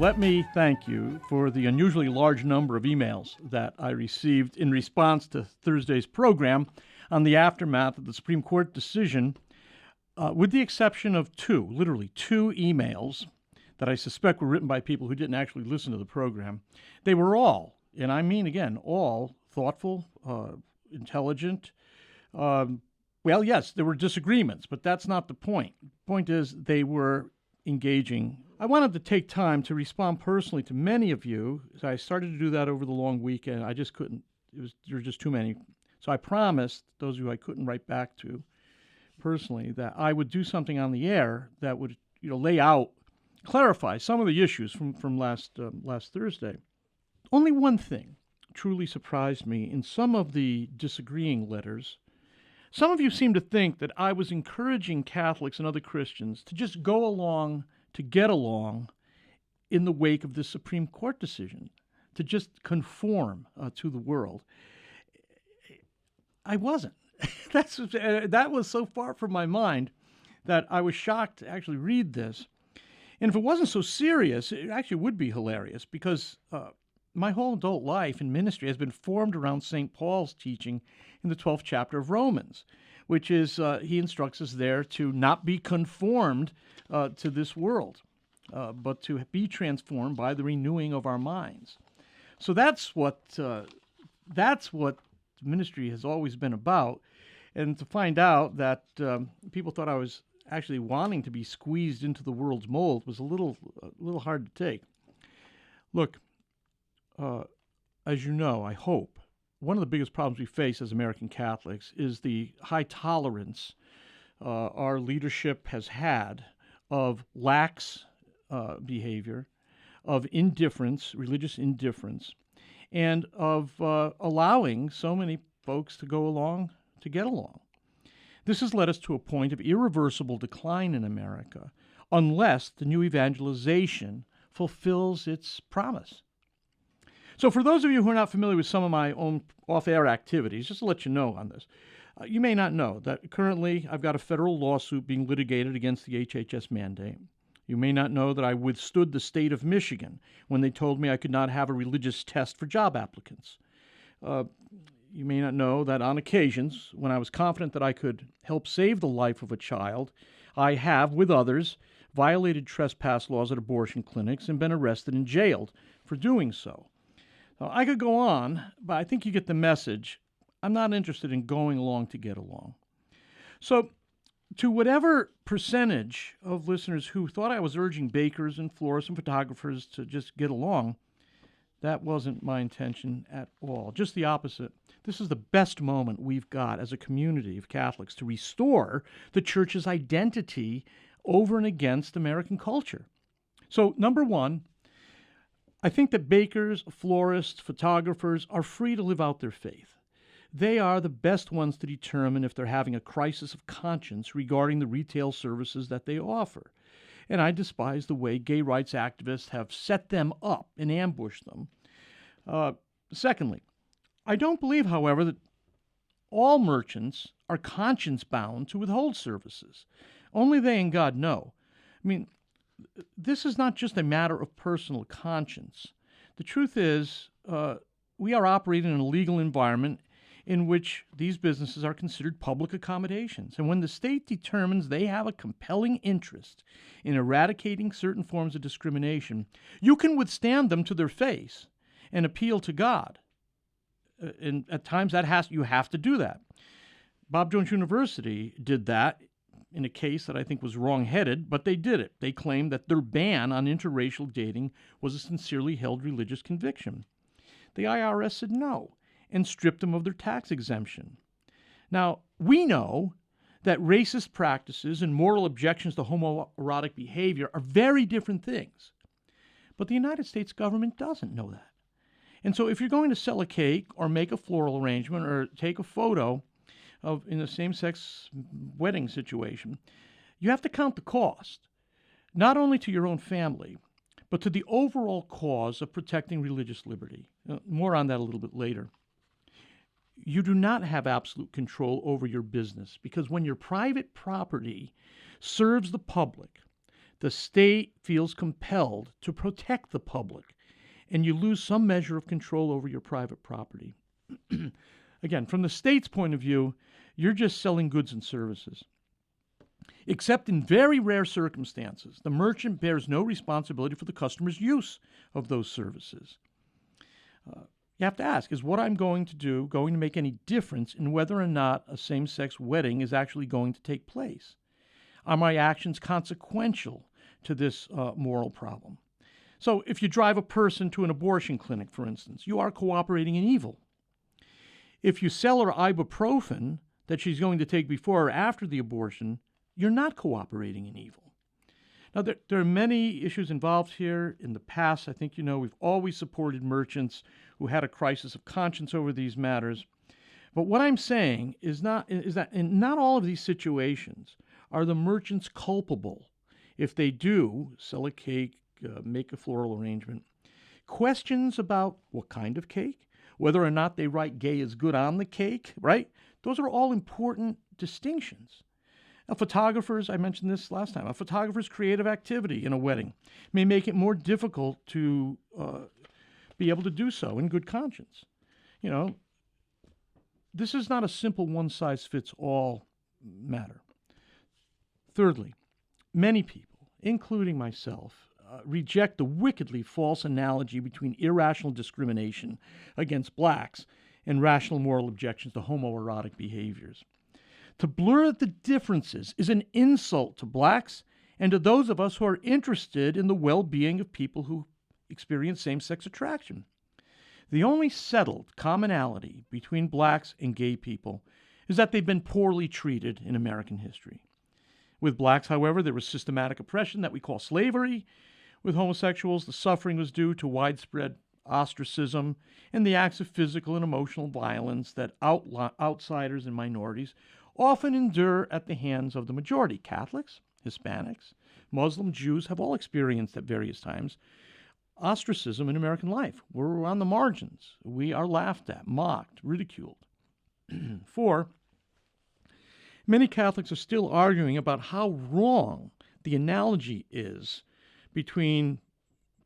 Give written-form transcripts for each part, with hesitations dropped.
let me thank you for the unusually large number of emails that I received in response to Thursday's program on the aftermath of the Supreme Court decision, with the exception of literally two emails that I suspect were written by people who didn't actually listen to the program. They were all, and I mean, again, all thoughtful, intelligent. Well, yes, there were disagreements, but that's not the point. The point is they were engaging. I wanted to take time to respond personally to many of you. So I started to do that over the long weekend. I just couldn't. There were just too many. So I promised those of you I couldn't write back to personally that I would do something on the air that would, lay out, clarify some of the issues from last Thursday. Only one thing truly surprised me in some of the disagreeing letters. Some of you seem to think that I was encouraging Catholics and other Christians to just go along to get along in the wake of this Supreme Court decision, to just conform to the world. I wasn't. That was so far from my mind that I was shocked to actually read this. And if it wasn't so serious, it actually would be hilarious, because my whole adult life in ministry has been formed around St. Paul's teaching in the 12th chapter of Romans, which is he instructs us there to not be conformed to this world, but to be transformed by the renewing of our minds. So that's what ministry has always been about. And to find out that people thought I was actually wanting to be squeezed into the world's mold was a little hard to take. Look, as you know, I hope, one of the biggest problems we face as American Catholics is the high tolerance our leadership has had of lax behavior, of indifference, religious indifference, and of allowing so many folks to go along to get along. This has led us to a point of irreversible decline in America unless the new evangelization fulfills its promise. So for those of you who are not familiar with some of my own off-air activities, just to let you know on this, you may not know that currently I've got a federal lawsuit being litigated against the HHS mandate. You may not know that I withstood the state of Michigan when they told me I could not have a religious test for job applicants. You may not know that on occasions, when I was confident that I could help save the life of a child, I have, with others, violated trespass laws at abortion clinics and been arrested and jailed for doing so. Now, I could go on, but I think you get the message. I'm not interested in going along to get along. So, to whatever percentage of listeners who thought I was urging bakers and florists and photographers to just get along, that wasn't my intention at all. Just the opposite. This is the best moment we've got as a community of Catholics to restore the Church's identity over and against American culture. So, number one, I think that bakers, florists, photographers are free to live out their faith. They are the best ones to determine if they're having a crisis of conscience regarding the retail services that they offer. And I despise the way gay rights activists have set them up and ambushed them. Secondly, I don't believe, however, that all merchants are conscience-bound to withhold services. Only they and God know. I mean, this is not just a matter of personal conscience. The truth is, we are operating in a legal environment in which these businesses are considered public accommodations. And when the state determines they have a compelling interest in eradicating certain forms of discrimination, you can withstand them to their face and appeal to God. And at times you have to do that. Bob Jones University did that in a case that I think was wrong-headed, but they did it. They claimed that their ban on interracial dating was a sincerely held religious conviction. The IRS said no and stripped them of their tax exemption. Now, we know that racist practices and moral objections to homoerotic behavior are very different things, but the United States government doesn't know that. And so if you're going to sell a cake or make a floral arrangement or take a photo in a same-sex wedding situation, you have to count the cost, not only to your own family, but to the overall cause of protecting religious liberty. More on that a little bit later. You do not have absolute control over your business, because when your private property serves the public, the state feels compelled to protect the public, and you lose some measure of control over your private property. Again, from the state's point of view, you're just selling goods and services. Except in very rare circumstances, the merchant bears no responsibility for the customer's use of those services. You have to ask, is what I'm going to do going to make any difference in whether or not a same-sex wedding is actually going to take place? Are my actions consequential to this moral problem? So if you drive a person to an abortion clinic, for instance, you are cooperating in evil. If you sell her ibuprofen that she's going to take before or after the abortion, you're not cooperating in evil. Now, there are many issues involved here. In the past, I think we've always supported merchants who had a crisis of conscience over these matters. But what I'm saying is that in not all of these situations are the merchants culpable if they do sell a cake, make a floral arrangement. Questions about what kind of cake, whether or not they write gay is good on the cake, right? Those are all important distinctions. Now, photographers, I mentioned this last time, a photographer's creative activity in a wedding may make it more difficult to be able to do so in good conscience. This is not a simple one-size-fits-all matter. Thirdly, many people, including myself, reject the wickedly false analogy between irrational discrimination against blacks and rational moral objections to homoerotic behaviors. To blur the differences is an insult to blacks and to those of us who are interested in the well-being of people who experience same-sex attraction. The only settled commonality between blacks and gay people is that they've been poorly treated in American history. With blacks, however, there was systematic oppression that we call slavery. With homosexuals, the suffering was due to widespread ostracism and the acts of physical and emotional violence that outsiders and minorities often endure at the hands of the majority. Catholics, Hispanics, Muslim, Jews have all experienced at various times ostracism in American life. We're on the margins. We are laughed at, mocked, ridiculed. 4, many Catholics are still arguing about how wrong the analogy is between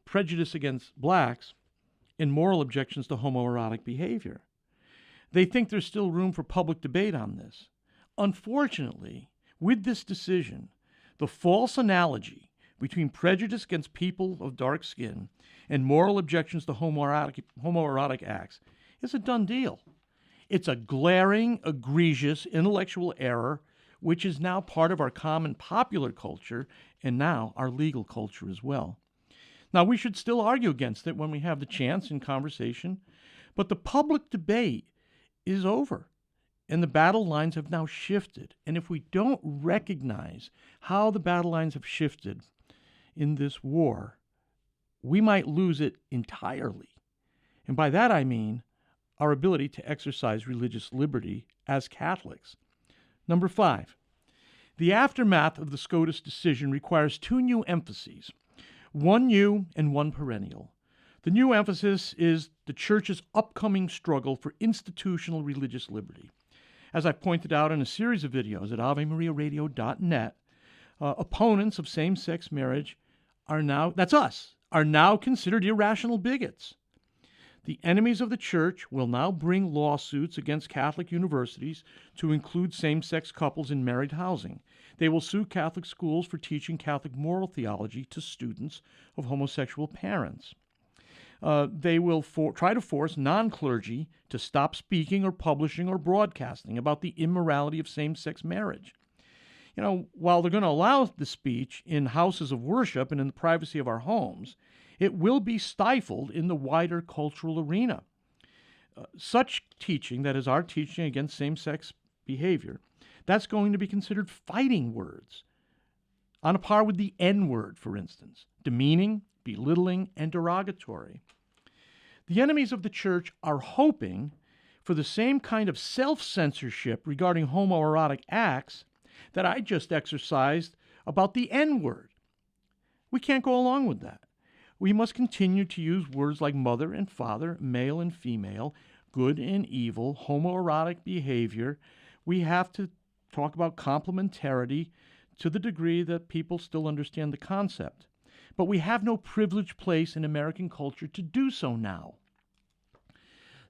prejudice against blacks and moral objections to homoerotic behavior. They think there's still room for public debate on this. Unfortunately, with this decision, the false analogy between prejudice against people of dark skin and moral objections to homoerotic acts is a done deal. It's a glaring, egregious intellectual error, which is now part of our common popular culture and now our legal culture as well. Now, we should still argue against it when we have the chance in conversation, but the public debate is over. And the battle lines have now shifted. And if we don't recognize how the battle lines have shifted in this war, we might lose it entirely. And by that I mean our ability to exercise religious liberty as Catholics. Number 5, the aftermath of the SCOTUS decision requires 2 new emphases, one new and one perennial. The new emphasis is the Church's upcoming struggle for institutional religious liberty. As I've pointed out in a series of videos at AveMariaRadio.net, opponents of same-sex marriage are now considered irrational bigots. The enemies of the Church will now bring lawsuits against Catholic universities to include same-sex couples in married housing. They will sue Catholic schools for teaching Catholic moral theology to students of homosexual parents. They will try to force non-clergy to stop speaking or publishing or broadcasting about the immorality of same-sex marriage. While they're going to allow the speech in houses of worship and in the privacy of our homes, it will be stifled in the wider cultural arena. Such teaching, that is our teaching against same-sex behavior, that's going to be considered fighting words, on a par with the N-word, for instance, demeaning, belittling, and derogatory. The enemies of the Church are hoping for the same kind of self-censorship regarding homoerotic acts that I just exercised about the N-word. We can't go along with that. We must continue to use words like mother and father, male and female, good and evil, homoerotic behavior. We have to talk about complementarity to the degree that people still understand the concept. But we have no privileged place in American culture to do so now.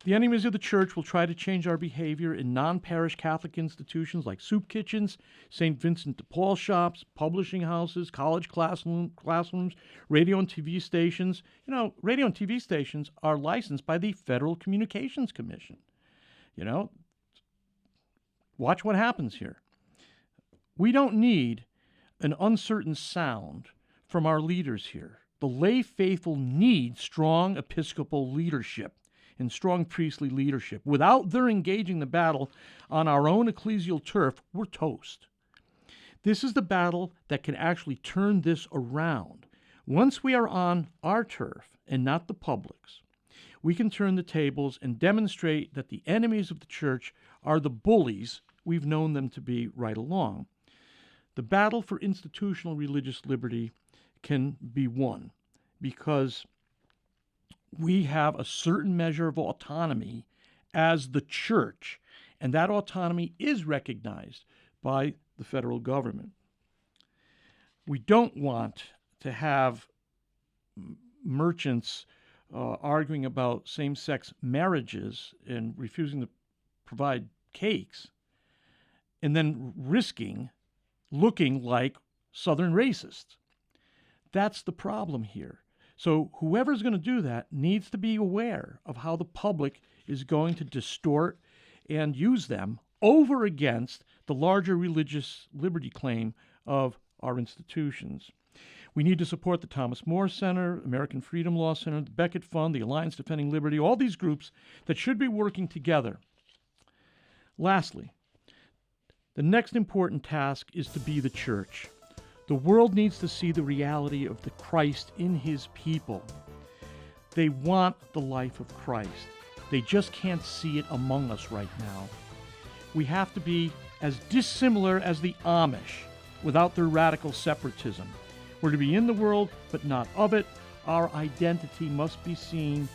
The enemies of the church will try to change our behavior in non-parish Catholic institutions like soup kitchens, St. Vincent de Paul shops, publishing houses, college classrooms, radio and TV stations. You know, radio and TV stations are licensed by the Federal Communications Commission. You know, watch what happens here. We don't need an uncertain sound from our leaders here. The lay faithful need strong Episcopal leadership and strong priestly leadership. Without their engaging the battle on our own ecclesial turf, we're toast. This is the battle that can actually turn this around. Once we are on our turf and not the public's, we can turn the tables and demonstrate that the enemies of the church are the bullies we've known them to be right along. The battle for institutional religious liberty can be won because we have a certain measure of autonomy as the church, and that autonomy is recognized by the federal government. We don't want to have merchants arguing about same-sex marriages and refusing to provide cakes and then risking looking like Southern racists. That's the problem here. So whoever's going to do that needs to be aware of how the public is going to distort and use them over against the larger religious liberty claim of our institutions. We need to support the Thomas More Center, American Freedom Law Center, the Beckett Fund, the Alliance Defending Liberty, all these groups that should be working together. Lastly, the next important task is to be the church. The world needs to see the reality of the Christ in his people. They want the life of Christ. They just can't see it among us right now. We have to be as dissimilar as the Amish without their radical separatism. We're to be in the world, but not of it. Our identity must be seen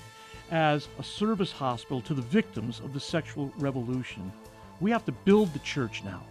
as a service hospital to the victims of the sexual revolution. We have to build the church now.